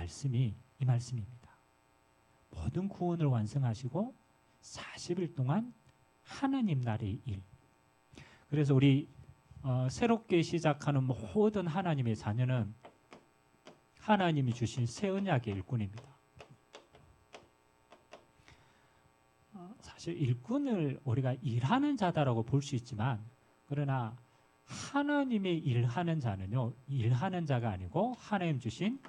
말씀이 이 말씀입니다. 모든 구원을 완성하시고 40일 동안 하나님 나라의 일. 그래서 우리 새롭게 시작하는 모든 하나님의 자녀는 하나님이 주신 새 언약의 일꾼입니다. 사실 일꾼을 우리가 일하는 자다라고 볼 수 있지만, 그러나 하나님의 일하는 자는요, 일하는 자가 아니고 하나님 주신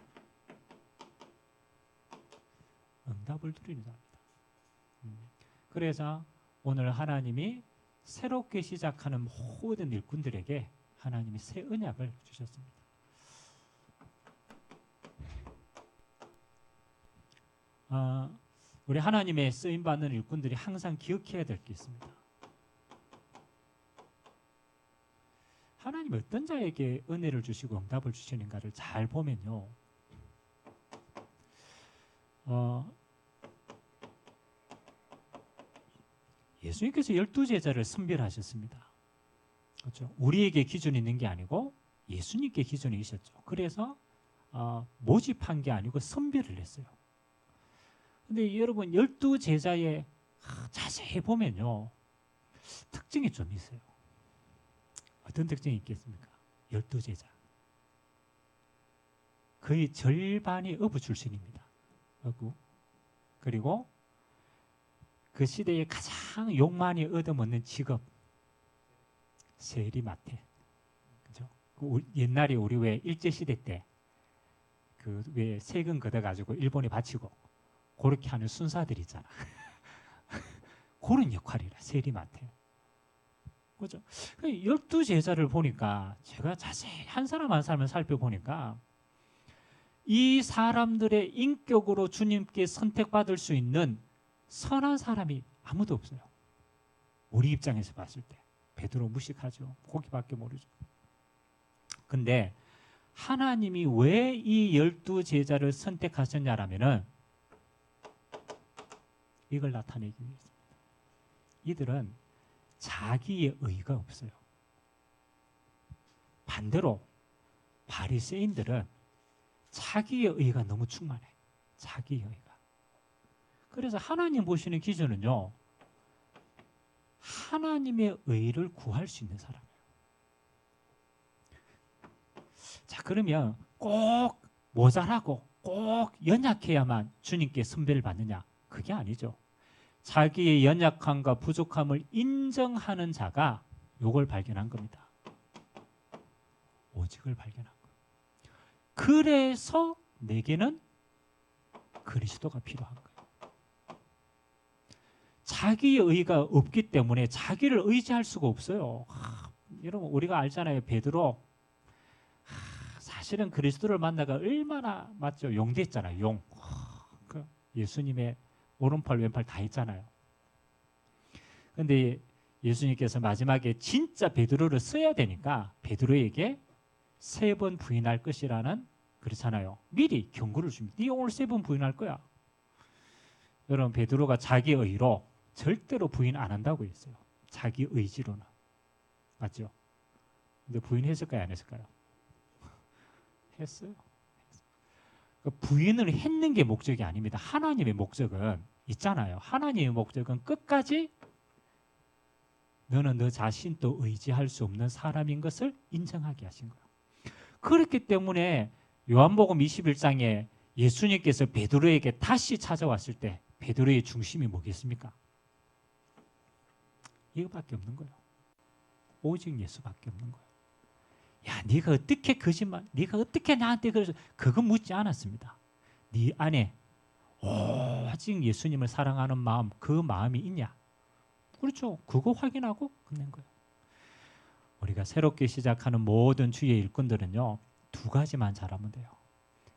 응답을 드리는 자입니다. 그래서 오늘 하나님이 새롭게 시작하는 모든 일꾼들에게 하나님이 새 언약을 주셨습니다. 우리 하나님의 쓰임받는 일꾼들이 항상 기억해야 될 게 있습니다. 하나님이 어떤 자에게 은혜를 주시고 응답을 주시는가를 잘 보면요, 예수님께서 12제자를 선별하셨습니다. 그렇죠? 우리에게 기준이 있는 게 아니고 예수님께 기준이 있었죠. 그래서 모집한 게 아니고 선별을 했어요. 근데 여러분 12제자의 자세히 보면요, 특징이 좀 있어요. 어떤 특징이 있겠습니까? 12제자. 거의 절반이 어부 출신입니다. 어부. 그리고 그 시대에 가장 욕 많이 얻어먹는 직업, 세리마테. 그죠? 옛날에 우리 왜 일제시대 때 그 왜 세금 걷어가지고 일본에 바치고 그렇게 하는 순사들 있잖아. 그런 역할이라, 세리마테. 그죠? 12제자를 보니까 제가 자세히 한 사람 한 사람을 살펴보니까 이 사람들의 인격으로 주님께 선택받을 수 있는 선한 사람이 아무도 없어요. 우리 입장에서 봤을 때 베드로 무식하죠. 고기밖에 모르죠. 근데 하나님이 왜 이 12제자를 선택하셨냐라면은 이걸 나타내기 위해서입니다. 이들은 자기의 의가 없어요. 반대로 바리새인들은 자기의 의가 너무 충만해. 자기의 의가. 그래서 하나님 보시는 기준은요, 하나님의 의를 구할 수 있는 사람이에요. 자, 그러면 꼭 모자라고 꼭 연약해야만 주님께 선별을 받느냐? 그게 아니죠. 자기의 연약함과 부족함을 인정하는 자가 요걸 발견한 겁니다. 오직을 발견한 거예요. 그래서 내게는 그리스도가 필요한 거예요. 자기의 의가 없기 때문에 자기를 의지할 수가 없어요. 여러분 우리가 알잖아요. 베드로 사실은 그리스도를 만나가 얼마나 맞죠? 용됐잖아요. 용. 예수님의 오른팔 왼팔 다 있잖아요. 그런데 예수님께서 마지막에 진짜 베드로를 써야 되니까 베드로에게 3번 부인할 것이라는, 그렇잖아요. 미리 경고를 줍니다. 네 오늘 3번 부인할 거야. 여러분 베드로가 자기 의로 절대로 부인 안 한다고 했어요. 자기 의지로는. 맞죠? 근데 부인했을까요? 안 했을까요? 했어요. 부인을 했는 게 목적이 아닙니다. 하나님의 목적은 있잖아요. 하나님의 목적은 끝까지 너는 너 자신도 의지할 수 없는 사람인 것을 인정하게 하신 거예요. 그렇기 때문에 요한복음 21장에 예수님께서 베드로에게 다시 찾아왔을 때 베드로의 중심이 뭐겠습니까? 이거밖에 없는 거예요. 오직 예수밖에 없는 거예요. 야, 네가 어떻게 거짓말, 네가 어떻게 나한테 그래서 그거 묻지 않았습니다. 네 안에 오직 예수님을 사랑하는 마음, 그 마음이 있냐? 그렇죠. 그거 확인하고 끝낸 거예요. 우리가 새롭게 시작하는 모든 주의 일꾼들은요, 2가지만 잘하면 돼요.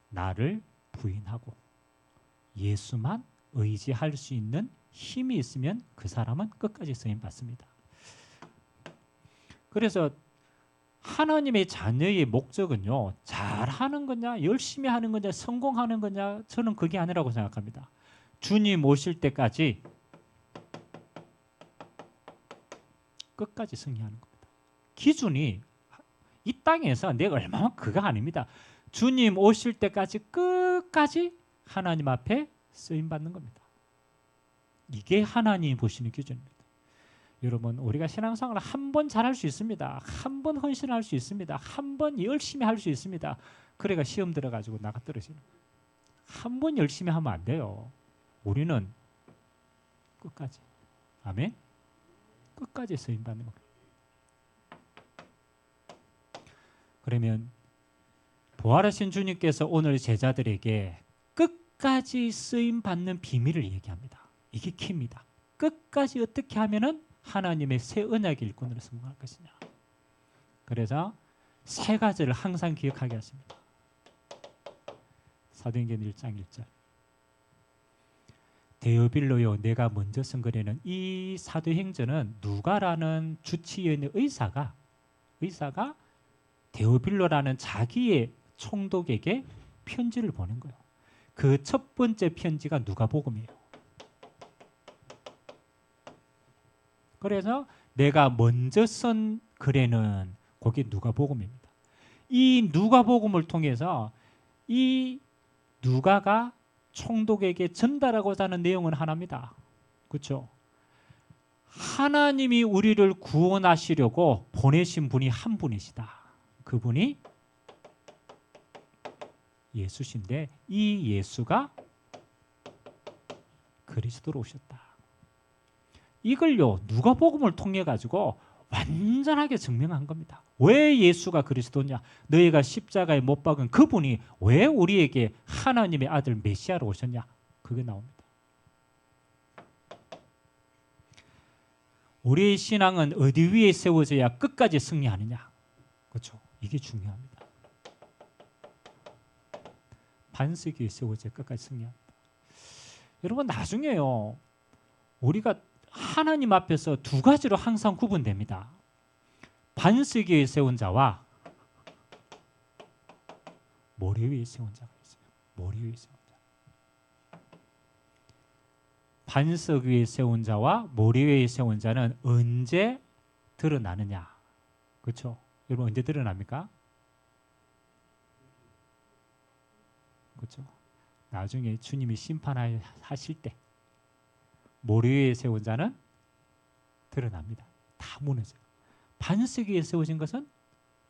나를 부인하고 예수만 의지할 수 있는 힘이 있으면 그 사람은 끝까지 쓰임 받습니다. 그래서 하나님의 자녀의 목적은요, 잘하는 거냐, 열심히 하는 거냐, 성공하는 거냐, 저는 그게 아니라고 생각합니다. 주님 오실 때까지 끝까지 승리하는 겁니다. 기준이 이 땅에서 내가 얼마나 그가 아닙니다. 주님 오실 때까지 끝까지 하나님 앞에 쓰임 받는 겁니다. 이게 하나님이 보시는 기준입니다. 여러분, 우리가 신앙생활을 한 번 잘할 수 있습니다. 한 번 헌신할 수 있습니다. 한 번 열심히 할 수 있습니다. 그래가 시험 들어가지고 나가 떨어지는 거예요. 한 번 열심히 하면 안 돼요. 우리는 끝까지. 아멘. 끝까지 쓰임 받는 겁니다. 그러면 부활하신 주님께서 오늘 제자들에게 끝까지 쓰임 받는 비밀을 얘기합니다. 이게 키입니다. 끝까지 어떻게 하면은 하나님의 새 언약의 일꾼으로 성공할 것이냐. 그래서 세 가지를 항상 기억하게 하십니다. 사도행전 1장 1절. 데오빌로요, 내가 먼저 쓴 글에는, 이 사도행전은 누가라는 주치의의 의사가 데오빌로라는 자기의 총독에게 편지를 보낸 거예요. 그 첫 번째 편지가 누가복음이에요. 그래서 내가 먼저 쓴 글에는 그게 누가복음입니다. 이 누가복음을 통해서 이 누가가 총독에게 전달하고자 하는 내용은 하나입니다. 그렇죠? 하나님이 우리를 구원하시려고 보내신 분이 한 분이시다. 그분이 예수신데 이 예수가 그리스도로 오셨다. 이걸요 누가복음을 통해 가지고 완전하게 증명한 겁니다. 왜 예수가 그리스도냐? 너희가 십자가에 못 박은 그분이 왜 우리에게 하나님의 아들 메시아로 오셨냐? 그게 나옵니다. 우리의 신앙은 어디 위에 세워져야 끝까지 승리하느냐? 그렇죠? 이게 중요합니다. 반석 위에 세워져야 끝까지 승리합니다. 여러분, 나중에요 우리가 하나님 앞에서 두 가지로 항상 구분됩니다. 반석 위에 세운 자와 모래 위에 세운 자가 있어요. 모래 위에 세운 자. 반석 위에 세운 자와 모래 위에 세운 자는 언제 드러나느냐? 그렇죠? 여러분, 언제 드러납니까? 그렇죠? 나중에 주님이 심판하실 때 모래 위에 세운 자는 드러납니다. 다 무너져요. 반석 위에 세워진 것은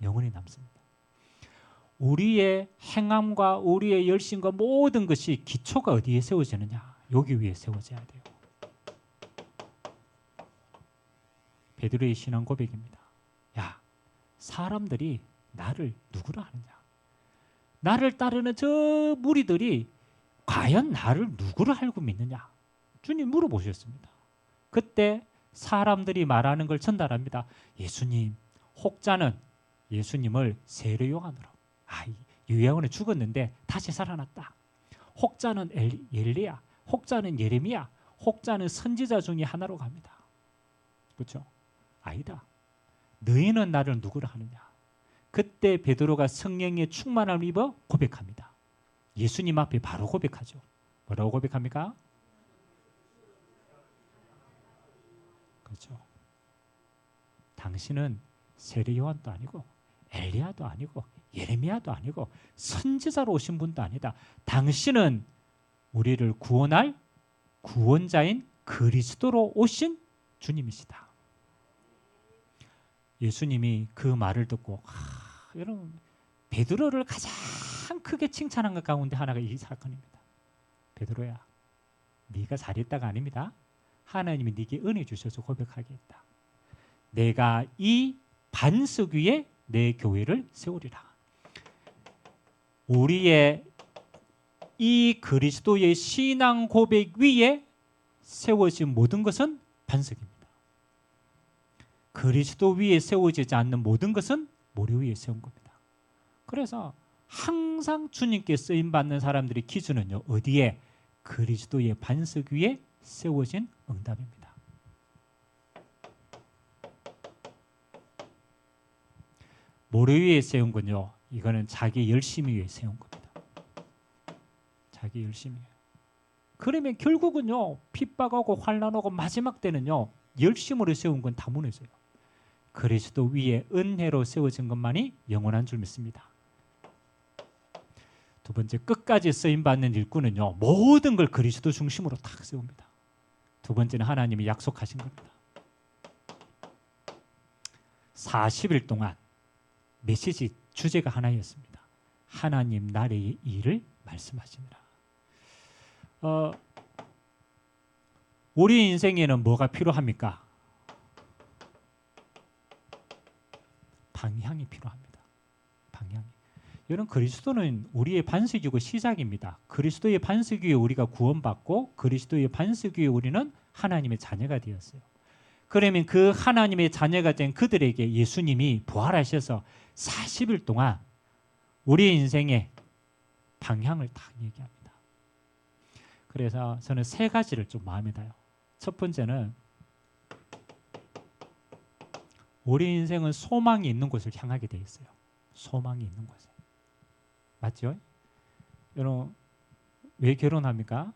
영원히 남습니다. 우리의 행함과 우리의 열심과 모든 것이 기초가 어디에 세워지느냐? 여기 위에 세워져야 돼요. 베드로의 신앙 고백입니다. 야, 사람들이 나를 누구라 하느냐? 나를 따르는 저 무리들이 과연 나를 누구로 알고 믿느냐? 주님 물어보셨습니다. 그때 사람들이 말하는 걸 전달합니다. 예수님, 혹자는 예수님을 세례 요한으로, 요한은 죽었는데 다시 살아났다. 혹자는 엘리야, 혹자는 예레미야, 혹자는 선지자 중에 하나로 갑니다. 그렇죠? 아니다. 너희는 나를 누구라 하느냐? 그때 베드로가 성령의 충만함을 입어 고백합니다. 예수님 앞에 바로 고백하죠. 뭐라고 고백합니까? 그렇죠. 당신은 세례 요한도 아니고 엘리야도 아니고 예레미야도 아니고 선지자로 오신 분도 아니다. 당신은 우리를 구원할 구원자인 그리스도로 오신 주님이시다. 예수님이 그 말을 듣고 여러분, 베드로를 가장 크게 칭찬한 것 가운데 하나가 이 사건입니다. 베드로야, 네가 잘했다가 아닙니다. 하나님이 네게 은혜 주셔서 고백하게 했다. 내가 이 반석 위에 내 교회를 세우리라. 우리의 이 그리스도의 신앙 고백 위에 세워진 모든 것은 반석입니다. 그리스도 위에 세워지지 않는 모든 것은 모래 위에 세운 겁니다. 그래서 항상 주님께 쓰임받는 사람들의 기준은요, 어디에? 그리스도의 반석 위에 세워진 응답입니다. 모래 위에 세운 건요, 이거는 자기 열심히 위해 세운 겁니다. 자기 열심히. 그러면 결국은요, 핍박하고 환난하고 마지막 때는요, 열심으로 세운 건 다 무너져요. 그리스도 위에 은혜로 세워진 것만이 영원한 줄 믿습니다. 두 번째, 끝까지 쓰임받는 일꾼은요, 모든 걸 그리스도 중심으로 탁 세웁니다. 두 번째는 하나님이 약속하신 겁니다. 40일 동안 메시지 주제가 하나였습니다. 하나님 나라의 일을 말씀하시니라. 우리 인생에는 뭐가 필요합니까? 방향이 필요합니다. 방향이. 여러분, 그리스도는 우리의 반석이고 시작입니다. 그리스도의 반석 위에 우리가 구원받고 그리스도의 반석 위에 우리는 하나님의 자녀가 되었어요. 그러면 그 하나님의 자녀가 된 그들에게 예수님이 부활하셔서 40일 동안 우리 인생의 방향을 딱 얘기합니다. 그래서 저는 세 가지를 좀 마음에 닿아요. 첫 번째는 우리 인생은 소망이 있는 곳을 향하게 되어 있어요. 소망이 있는 곳에. 맞죠? 여러분, 왜 결혼합니까?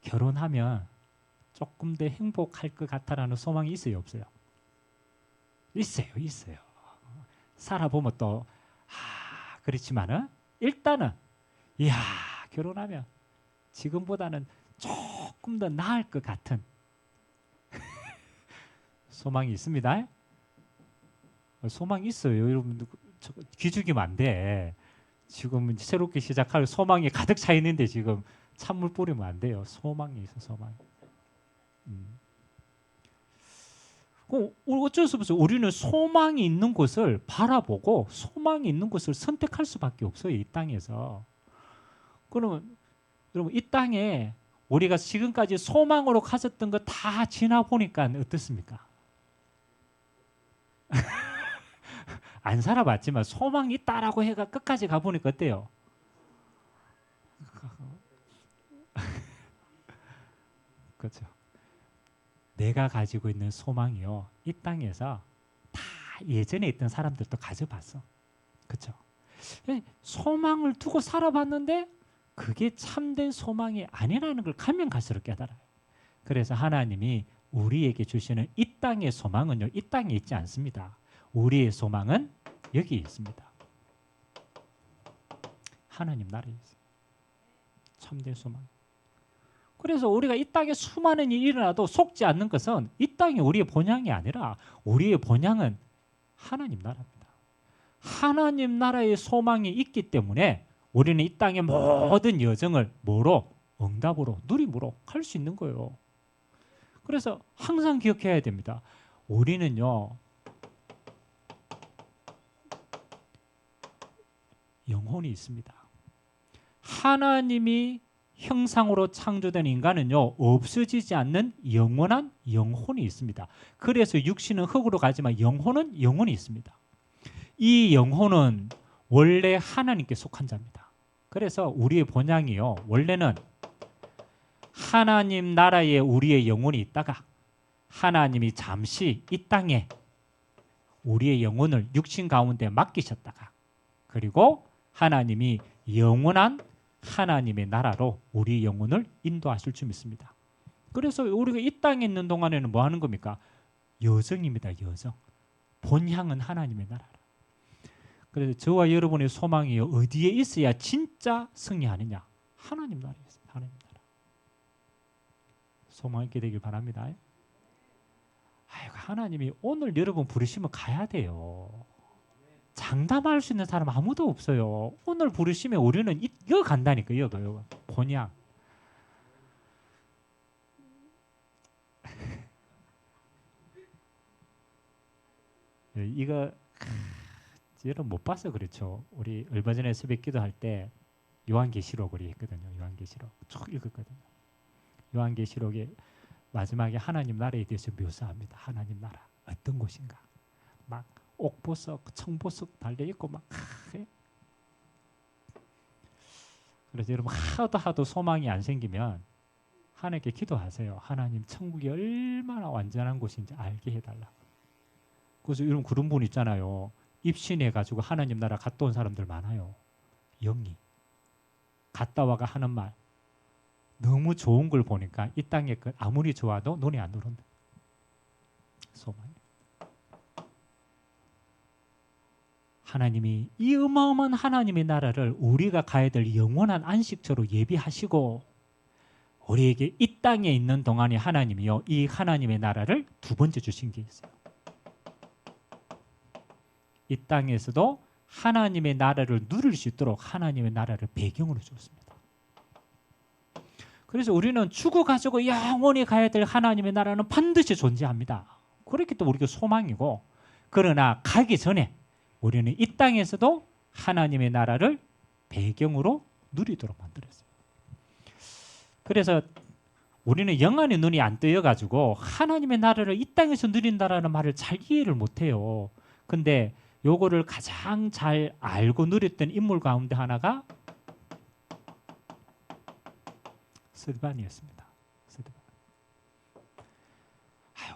결혼하면 조금 더 행복할 것 같다라는 소망이 있어요, 없어요? 있어요. 살아보면 또 그렇지만은 일단은 이야, 결혼하면 지금보다는 조금 더 나을 것 같은 소망이 있습니다. 소망이 있어요. 여러분들 기죽이면 안 돼. 지금 새롭게 시작할 소망이 가득 차 있는데 지금 찬물 뿌리면 안 돼요. 소망이 있어, 소망. 어쩔 수 없어요. 우리는 소망이 있는 곳을 바라보고 소망이 있는 곳을 선택할 수밖에 없어요. 이 땅에서. 그러면 여러분, 이 땅에 우리가 지금까지 소망으로 가졌던 거 다 지나 보니까 어떻습니까? 안 살아봤지만 소망이 있다라고 해가 끝까지 가보니까 어때요? 그렇죠. 내가 가지고 있는 소망이요, 이 땅에서 다 예전에 있던 사람들도 가져봤어. 그렇죠? 소망을 두고 살아봤는데 그게 참된 소망이 아니라는 걸 가면 갈수록 깨달아요. 그래서 하나님이 우리에게 주시는 이 땅의 소망은요, 이 땅에 있지 않습니다. 우리의 소망은 여기 있습니다. 하나님 나라에 있어요. 참된 소망. 그래서 우리가 이 땅에 수많은 일이 일어나도 속지 않는 것은 이 땅이 우리의 본향이 아니라 우리의 본향은 하나님 나라입니다. 하나님 나라의 소망이 있기 때문에 우리는 이 땅의 모든 여정을 뭐로? 응답으로, 누림으로 갈 수 있는 거예요. 그래서 항상 기억해야 됩니다. 우리는요, 영혼이 있습니다. 하나님이 형상으로 창조된 인간은요, 없어지지 않는 영원한 영혼이 있습니다. 그래서 육신은 흙으로 가지만 영혼은 영혼이 있습니다. 이 영혼은 원래 하나님께 속한 자입니다. 그래서 우리의 본향이요, 원래는 하나님 나라에 우리의 영혼이 있다가 하나님이 잠시 이 땅에 우리의 영혼을 육신 가운데 맡기셨다가 그리고 하나님이 영원한 하나님의 나라로 우리 영혼을 인도하실 줄 믿습니다. 그래서 우리가 이 땅에 있는 동안에는 뭐 하는 겁니까? 여정입니다. 여정. 본향은 하나님의 나라라. 그래서 저와 여러분의 소망이 어디에 있어야 진짜 승리하느냐? 하나님 나라에 있습니다. 하나님 나라. 소망 있게 되길 바랍니다. 아이고, 하나님이 오늘 여러분 부르시면 가야 돼요. 장담할 수 있는 사람 아무도 없어요. 오늘 부르시면 우리는 이거 간다니까. 이거 본향. 이거 여러분 못 봐서 그렇죠. 우리 얼마 전에 새벽 기도할 때 요한계시록을 했거든요. 요한계시록 쭉 읽었거든요. 요한계시록에 마지막에 하나님 나라에 대해서 묘사합니다. 하나님 나라 어떤 곳인가. 막 옥보석, 청보석 달려있고 막. 그래서 여러분 하도 소망이 안 생기면 하나님께 기도하세요. 하나님 천국이 얼마나 완전한 곳인지 알게 해달라. 그래서 여러분 그런 분 있잖아요. 입신해가지고 하나님 나라 갔다 온 사람들 많아요. 영이 갔다 와가 하는 말 너무 좋은 걸 보니까 이 땅의 것 아무리 좋아도 눈에 안 들어온다. 소망. 하나님이 이 어마어마한 하나님의 나라를 우리가 가야 될 영원한 안식처로 예비하시고 우리에게 이 땅에 있는 동안에 하나님이요, 이 하나님의 나라를 두 번째 주신 게 있어요. 이 땅에서도 하나님의 나라를 누릴 수 있도록 하나님의 나라를 배경으로 줬습니다. 그래서 우리는 죽어가지고 영원히 가야 될 하나님의 나라는 반드시 존재합니다. 그렇기 때문에 우리가 소망이고, 그러나 가기 전에 우리는 이 땅에서도 하나님의 나라를 배경으로 누리도록 만들었어요. 그래서 우리는 영안의 눈이 안 뜨여가지고 하나님의 나라를 이 땅에서 누린다라는 말을 잘 이해를 못해요. 근데 요거를 가장 잘 알고 누렸던 인물 가운데 하나가 스데반이었습니다. 스데반.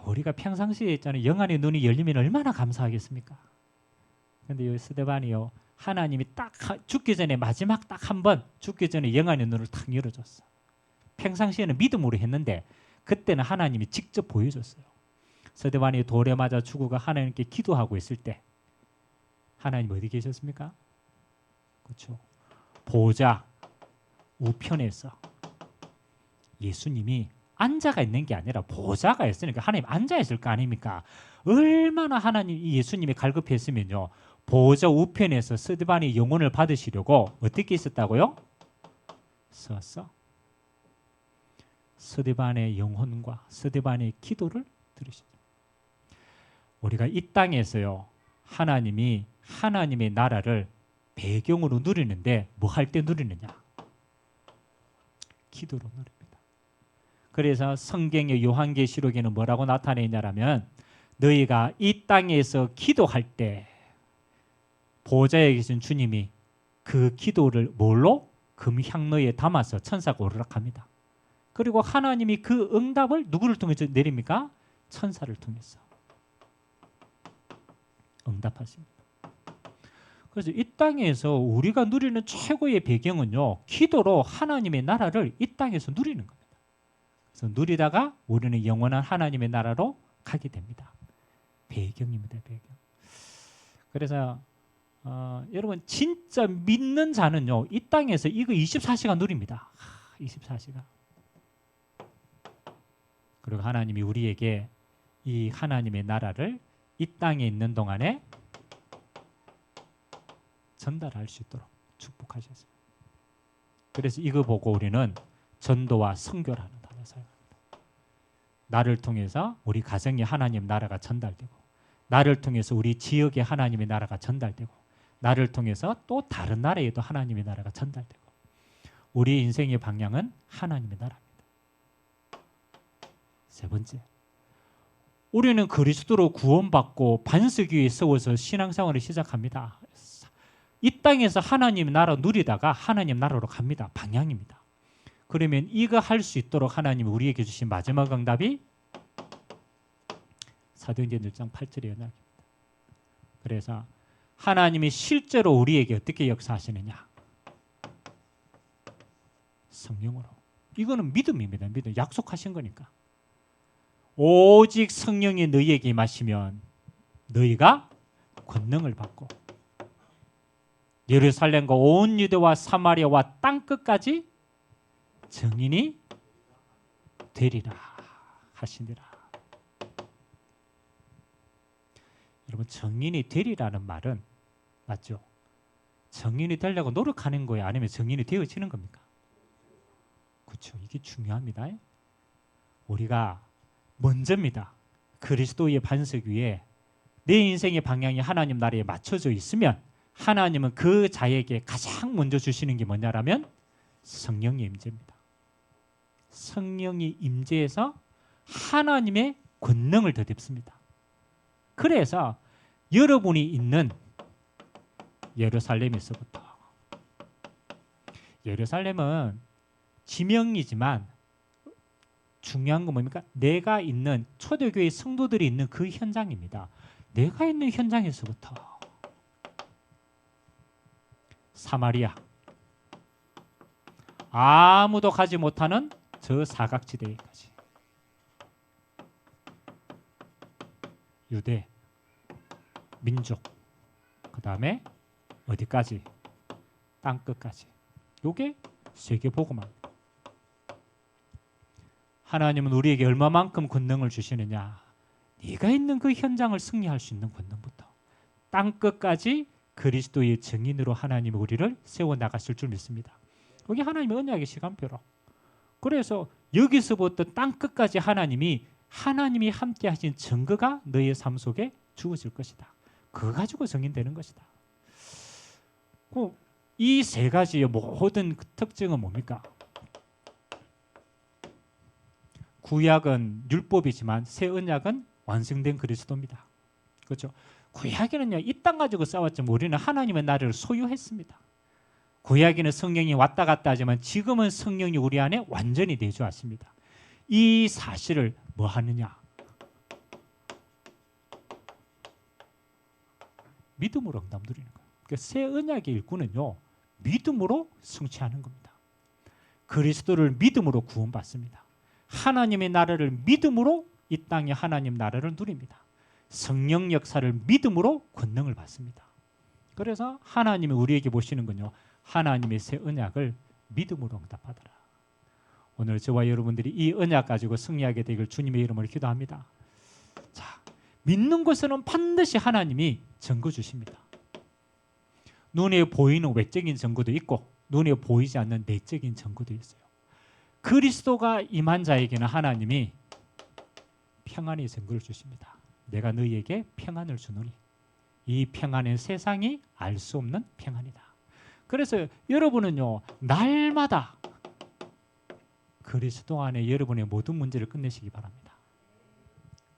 우리가 평상시에 있잖아요. 영안의 눈이 열리면 얼마나 감사하겠습니까? 근데 이 스데반이요, 하나님이 딱 죽기 전에 마지막 딱 한 번 죽기 전에 영안의 눈을 탁 열어줬어. 평상시에는 믿음으로 했는데 그때는 하나님이 직접 보여줬어요. 스데반이 돌에 맞아 죽어가 하나님께 기도하고 있을 때 하나님 어디 계셨습니까? 그렇죠. 보좌 우편에서 예수님이 앉아가 있는 게 아니라 보좌가 있으니까 하나님 앉아 있을 거 아닙니까? 얼마나 하나님 예수님이 갈급했으면요, 보좌 우편에서 스데반이 영혼을 받으시려고 어떻게 있었다고요? 서서 스데반의 영혼과 스데반의 기도를 들으셨죠. 우리가 이 땅에서요, 하나님이 하나님의 나라를 배경으로 누리는데 뭐 할 때 누리느냐? 기도로 누립니다. 그래서 성경의 요한계시록에는 뭐라고 나타내냐라면, 너희가 이 땅에서 기도할 때 보좌에 계신 주님이 그 기도를 뭘로? 금향로에 담아서 천사가 오르락합니다. 그리고 하나님이 그 응답을 누구를 통해서 내립니까? 천사를 통해서 응답하십니다. 그래서 이 땅에서 우리가 누리는 최고의 배경은요, 기도로 하나님의 나라를 이 땅에서 누리는 겁니다. 그래서 누리다가 우리는 영원한 하나님의 나라로 가게 됩니다. 배경입니다. 배경. 그래서 여러분 진짜 믿는 자는요, 이 땅에서 이거 24시간 누립니다. 24시간. 그리고 하나님이 우리에게 이 하나님의 나라를 이 땅에 있는 동안에 전달할 수 있도록 축복하셨습니다. 그래서 이거 보고 우리는 전도와 선교라는 단어 사용합니다. 나를 통해서 우리 가정에 하나님 나라가 전달되고, 나를 통해서 우리 지역에 하나님의 나라가 전달되고, 나를 통해서 또 다른 나라에도 하나님의 나라가 전달되고, 우리 인생의 방향은 하나님의 나라입니다. 세 번째, 우리는 그리스도로 구원받고 반석 위에 세워서 신앙생활을 시작합니다. 이 땅에서 하나님 나라 누리다가 하나님 나라로 갑니다. 방향입니다. 그러면 이거 할 수 있도록 하나님이 우리에게 주신 마지막 응답이 사도행전 1장 8절의 언약입니다. 그래서 하나님이 실제로 우리에게 어떻게 역사하시느냐? 성령으로. 이거는 믿음입니다. 믿음. 약속하신 거니까. 오직 성령이 너희에게 임하시면 너희가 권능을 받고 예루살렘과 온 유대와 사마리아와 땅끝까지 증인이 되리라 하시니라. 여러분, 증인이 되리라는 말은 맞죠? 증인이 되려고 노력하는 거예요? 아니면 증인이 되어지는 겁니까? 그렇죠. 이게 중요합니다. 우리가 먼저입니다. 그리스도의 반석 위에 내 인생의 방향이 하나님 나라에 맞춰져 있으면 하나님은 그 자에게 가장 먼저 주시는 게 뭐냐라면 성령의 임재입니다. 성령이 임재해서 하나님의 권능을 덧입습니다. 그래서 여러분이 있는 예루살렘에서부터, 예루살렘은 지명이지만 중요한 건 뭡니까? 내가 있는 초대교회 성도들이 있는 그 현장입니다. 내가 있는 현장에서부터 사마리아, 아무도 가지 못하는 저 사각지대까지, 유대, 민족, 그 다음에 어디까지? 땅 끝까지. 요게 세계복음화입니다. 하나님은 우리에게 얼마만큼 권능을 주시느냐? 네가 있는 그 현장을 승리할 수 있는 권능부터 땅 끝까지 그리스도의 증인으로 하나님이 우리를 세워나가실 줄 믿습니다. 여기 하나님의 언약의 시간표로. 그래서 여기서부터 땅 끝까지 하나님이 함께 하신 증거가 너의 삶 속에 주어질 것이다. 그거 가지고 증인되는 것이다. 이 세 가지의 모든 특징은 뭡니까? 구약은 율법이지만 새 언약은 완성된 그리스도입니다. 그렇죠? 구약에는요, 이 땅 가지고 싸웠지만 우리는 하나님의 나라를 소유했습니다. 구약에는 성령이 왔다 갔다 하지만 지금은 성령이 우리 안에 완전히 내주하십니다. 이 사실을 뭐 하느냐? 믿음으로 응답 누리는 거예요. 그러니까 새 언약의 일꾼은요, 믿음으로 성취하는 겁니다. 그리스도를 믿음으로 구원받습니다. 하나님의 나라를 믿음으로 이 땅에 하나님 나라를 누립니다. 성령 역사를 믿음으로 권능을 받습니다. 그래서 하나님이 우리에게 보시는 건요, 하나님의 새 언약을 믿음으로 응답하더라. 오늘 저와 여러분들이 이 언약 가지고 승리하게 되길 주님의 이름으로 기도합니다. 자, 믿는 것에는 반드시 하나님이 증거 주십니다. 눈에 보이는 외적인 증거도 있고 눈에 보이지 않는 내적인 증거도 있어요. 그리스도가 임한 자에게는 하나님이 평안의 증거를 주십니다. 내가 너희에게 평안을 주노니 이 평안은 세상이 알 수 없는 평안이다. 그래서 여러분은요, 날마다 그리스도 안에 여러분의 모든 문제를 끝내시기 바랍니다.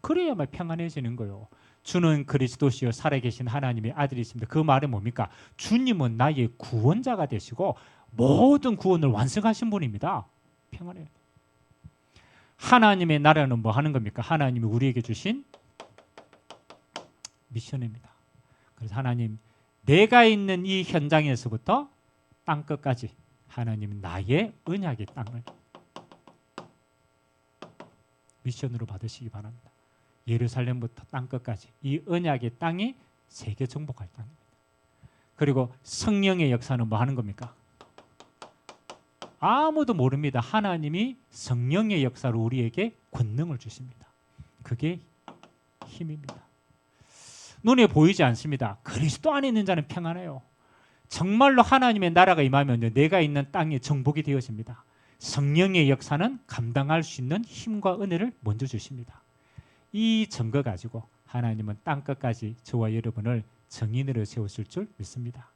그래야만 평안해지는 거예요. 주는 그리스도시요 살아계신 하나님의 아들이십니다. 그 말은 뭡니까? 주님은 나의 구원자가 되시고 모든 구원을 완성하신 분입니다. 평안해요. 하나님의 나라는 뭐 하는 겁니까? 하나님이 우리에게 주신 미션입니다. 그래서 하나님, 내가 있는 이 현장에서부터 땅 끝까지 하나님 나의 언약의 땅을 미션으로 받으시기 바랍니다. 예루살렘부터 땅 끝까지 이 언약의 땅이 세계 정복할 땅입니다. 그리고 성령의 역사는 뭐 하는 겁니까? 아무도 모릅니다. 하나님이 성령의 역사로 우리에게 권능을 주십니다. 그게 힘입니다. 눈에 보이지 않습니다. 그리스도 안에 있는 자는 평안해요. 정말로 하나님의 나라가 임하면 내가 있는 땅이 정복이 되어집니다. 성령의 역사는 감당할 수 있는 힘과 은혜를 먼저 주십니다. 이 증거 가지고 하나님은 땅 끝까지 저와 여러분을 증인으로 세우실 줄 믿습니다.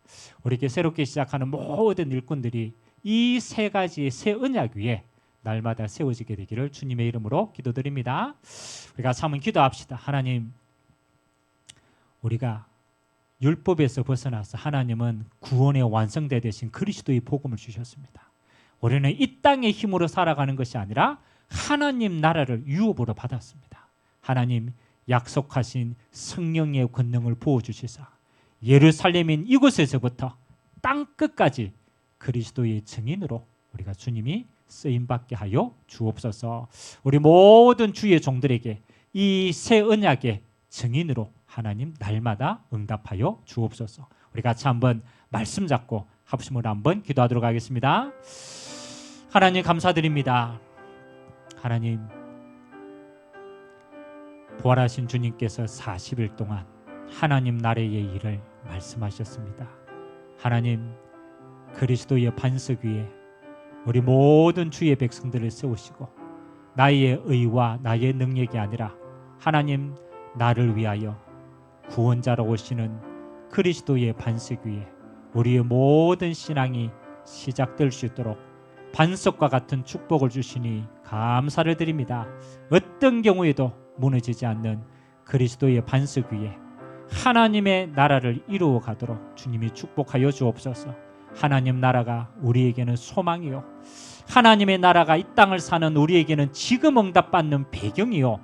우리에게 새롭게 시작하는 모든 일꾼들이 이 세 가지의 새 언약 위에 날마다 세워지게 되기를 주님의 이름으로 기도드립니다. 우리가 한번 기도합시다. 하나님, 우리가 율법에서 벗어나서 하나님은 구원의 완성대 되신 그리스도의 복음을 주셨습니다. 우리는 이 땅의 힘으로 살아가는 것이 아니라 하나님 나라를 유업으로 받았습니다. 하나님, 약속하신 성령의 권능을 부어주시사 예루살렘인 이곳에서부터 땅 끝까지 그리스도의 증인으로 우리가 주님이 쓰임받게 하여 주옵소서. 우리 모든 주의 종들에게 이 새 언약의 증인으로 하나님 날마다 응답하여 주옵소서. 우리 같이 한번 말씀 잡고 합심으로 한번 기도하도록 하겠습니다. 하나님 감사드립니다. 하나님, 부활하신 주님께서 40일 동안 하나님 나라의 일을 말씀하셨습니다. 하나님, 그리스도의 반석 위에 우리 모든 주의 백성들을 세우시고 나의 의와 나의 능력이 아니라 하나님 나를 위하여 구원자로 오시는 그리스도의 반석 위에 우리의 모든 신앙이 시작될 수 있도록 반석과 같은 축복을 주시니 감사를 드립니다. 어떤 경우에도 무너지지 않는 그리스도의 반석 위에 하나님의 나라를 이루어 가도록 주님이 축복하여 주옵소서. 하나님 나라가 우리에게는 소망이요, 하나님의 나라가 이 땅을 사는 우리에게는 지금 응답받는 배경이요,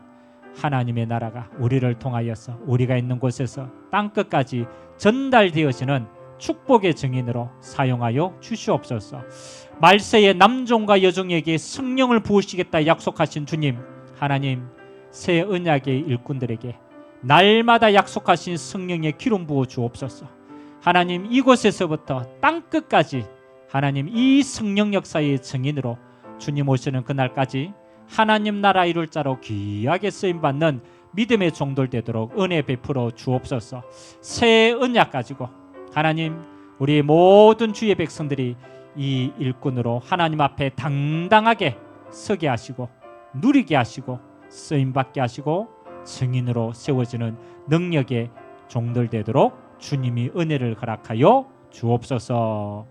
하나님의 나라가 우리를 통하여서 우리가 있는 곳에서 땅끝까지 전달되어지는 축복의 증인으로 사용하여 주시옵소서. 말세의 남종과 여종에게 성령을 부으시겠다 약속하신 주님, 하나님 새 언약의 일꾼들에게 날마다 약속하신 성령의 기름 부어 주옵소서. 하나님 이곳에서부터 땅끝까지 하나님 이 성령 역사의 증인으로 주님 오시는 그날까지 하나님 나라 이룰 자로 귀하게 쓰임받는 믿음의 종들 되도록 은혜 베풀어 주옵소서. 새 언약 가지고 하나님 우리 모든 주의 백성들이 이 일꾼으로 하나님 앞에 당당하게 서게 하시고 누리게 하시고 쓰임받게 하시고 증인으로 세워지는 능력의 종들 되도록 주님이 은혜를 허락하여 주옵소서.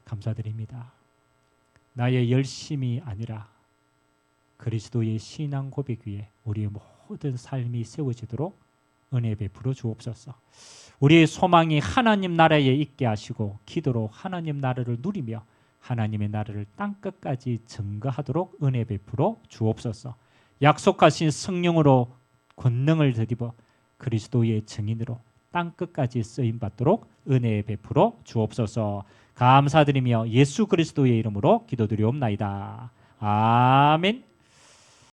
감사드립니다. 나의 열심이 아니라 그리스도의 신앙 고백 위에 우리의 모든 삶이 세워지도록 은혜 베풀어 주옵소서. 우리의 소망이 하나님 나라에 있게 하시고 기도로 하나님 나라를 누리며 하나님의 나라를 땅끝까지 증거하도록 은혜 베풀어 주옵소서. 약속하신 성령으로 권능을 드리고 그리스도의 증인으로 땅끝까지 쓰임받도록 은혜 베풀어 주옵소서. 감사드리며 예수 그리스도의 이름으로 기도드리옵나이다. 아멘.